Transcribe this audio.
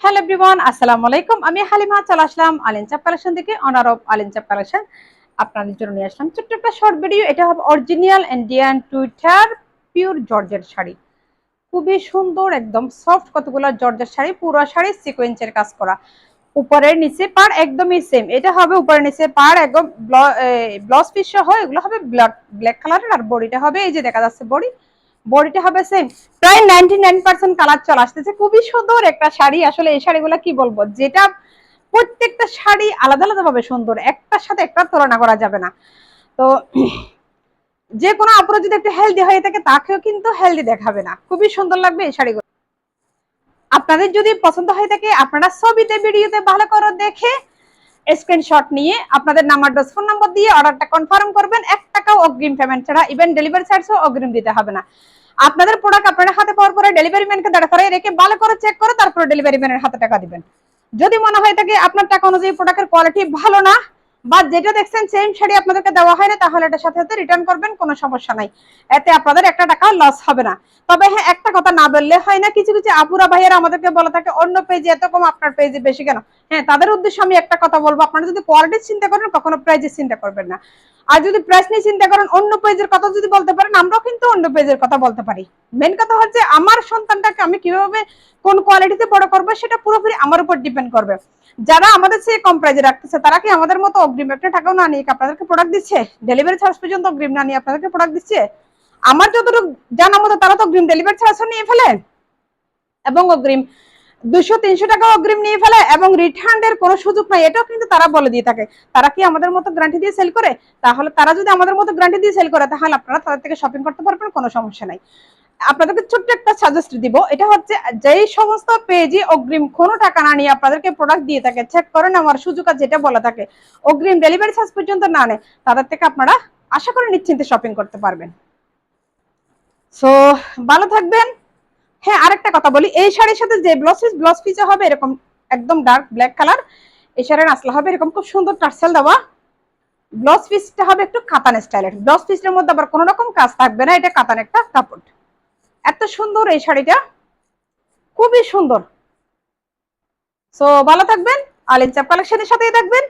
Hello everyone, আসসালামু আলাইকুম। আমি হালিমা চলে আসলাম আলিনচাপ কালেকশন থেকে, অনার অফ আলিনচাপ কালেকশন। আপনাদের জন্য নিয়ে আসলাম ছোট্ট একটা শর্ট ভিডিও। এটা হবে original Indian Twitter pure georgette sari. খুবই সুন্দর, একদম সফট কতগুলো জর্জেট শাড়ি, পুরো শাড়ি সিকোয়েন্সের কাজ করা। উপরের নিচে পার একদমই সেম। এটা হবে উপরের নিচে পার একদম ব্লাউজ পিস সহ। এগুলো হবে ব্ল্যাক ব্ল্যাক কালারের, আর বডিটা হবে এই যে দেখা যাচ্ছে বডিটা হবে সেম। প্রায় 99% কালার চলে আসতেছে। খুবই সুন্দর একটা শাড়ি। আসলে এই শাড়িগুলো কি বলবো, যেটা প্রত্যেকটা শাড়ি আলাদা আলাদা ভাবে সুন্দর, একটার সাথে একটা তুলনা করা যাবে না। তো যে কোনো আপুরা যদি একটু হেলদি হয়ে থাকে, তাকেও কিন্তু হেলদি দেখাবে না। খুবই সুন্দর লাগবে এই শাড়িগুলো। আপনাদের যদি পছন্দ হয়ে থাকে, আপনারা ছবিতে ভিডিওতে ভালো করে দেখে স্ক্রিনশট নিয়ে আপনাদের নাম অ্যাড্রেস ফোন নাম্বার দিয়ে অর্ডারটা কনফার্ম করবেন। 1 টাকাও অগ্রিম পেমেন্ট ছাড়া, ইভেন ডেলিভারি চার্জও অগ্রিম দিতে হবে না। আপনাদের প্রোডাক্ট আপনার হাতে পাওয়ার পরে ডেলিভারি ম্যানকে দাঁড়া করে রেখে ভালো করে চেক করে তারপরে ডেলিভারি ম্যানের হাতে টাকা দিবেন। যদি মনে হয় থাকে আপনার টাকা অনুযায়ী প্রোডাক্টের কোয়ালিটি ভালো না, বা যেটা দেখছেন সেম শাড়ি আপনাদেরকে দেওয়া হয় না, তাহলে এটা সাথে সাথে রিটার্ন করবেন, কোনো সমস্যা নাই। এতে আপনাদের একটা টাকা লস হবে না। তবে হ্যাঁ, একটা কথা না বললে হয় না, কিছু কিছু আপুরা ভাইয়েরা আমাদেরকে বলে থাকে অন্য পেজে এত কম, আপনার পেজে বেশি কেন। হ্যাঁ, তাদের উদ্দেশ্যে আমি একটা কথা বলবো, আপনারা যদি কোয়ালিটি চিন্তা করেন, কখনো প্রাইজের চিন্তা করবেন না। আর যদি প্রাইস নিয়ে চিন্তা করেন, অন্য পেজের কথা যদি বলতে পারেন, আমরাও কিন্তু অন্য পেজের কথা বলতে পারি। মেন কথা হচ্ছে আমার সন্তানটাকে আমি কিভাবে কোন কোয়ালিটিতে বড় করবো, সেটা পুরোপুরি আমার উপর ডিপেন্ড করবে। যারা আমাদের চেয়ে কম প্রাইজে রাখতেছে, তারা কি আমাদের মতো অগ্রিম একটা টাকাও না নিয়ে আপনাদেরকে প্রোডাক্ট দিচ্ছে? ডেলিভারি চার্জ পর্যন্ত অগ্রিম না নিয়ে আপনাদেরকে প্রোডাক্ট দিচ্ছে? আমার যতটুকু জানা মতো তারা তো অগ্রিম ডেলিভারি চার্জ নিয়ে ফেলে, এবং অগ্রিম 200-300 টাকা অগ্রিম নিয়ে ফেলে, এবং রিটার্নের কোনো সুযোগ নাই, এটাও কিন্তু তারা বলে দিয়ে থাকে। তারা কি আমাদের মতো গ্যারান্টি দিয়ে সেল করে? তাহলে তারা যদি আমাদের মতো গ্যারান্টি দিয়ে সেল করে, তাহলে আপনারা তাদের থেকে শপিং করতে পারবেন, কোনো সমস্যা নাই। আপনাদেরকে ছোট্ট একটা সাজেস্ট দিব, এটা হচ্ছে যেই সমস্ত পেজে অগ্রিম কোনো টাকা না নিয়ে আপনাদেরকে প্রোডাক্ট দিয়ে থাকে, চেক করেন আমার সুযোগ আছে যেটা বলা থাকে, অগ্রিম ডেলিভারি চার্জ পর্যন্ত না নেয়, তাদের থেকে আপনারা আশা করে নিশ্চিন্তে শপিং করতে পারবেন। সো ভালো থাকবেন। হ্যাঁ, আরেকটা কথা বলি, এই শাড়ির সাথে যে ব্লাউজ পিসে হবে এরকম একদম ডার্ক ব্ল্যাক কালার। এই শাড়ির আসলে হবে এরকম খুব সুন্দর টার্সেল দেওয়া। ব্লাউজ পিসটা হবে একটু কাতান স্টাইলের। ব্লাউজ পিসের মধ্যে আবার কোনো রকম কাজ থাকবে না, এটা কাতান একটা কাপড়। এত সুন্দর এই শাড়িটা, খুবই সুন্দর। সো ভালো থাকবেন, আলিনচাপ কালেকশনের সাথেই থাকবেন।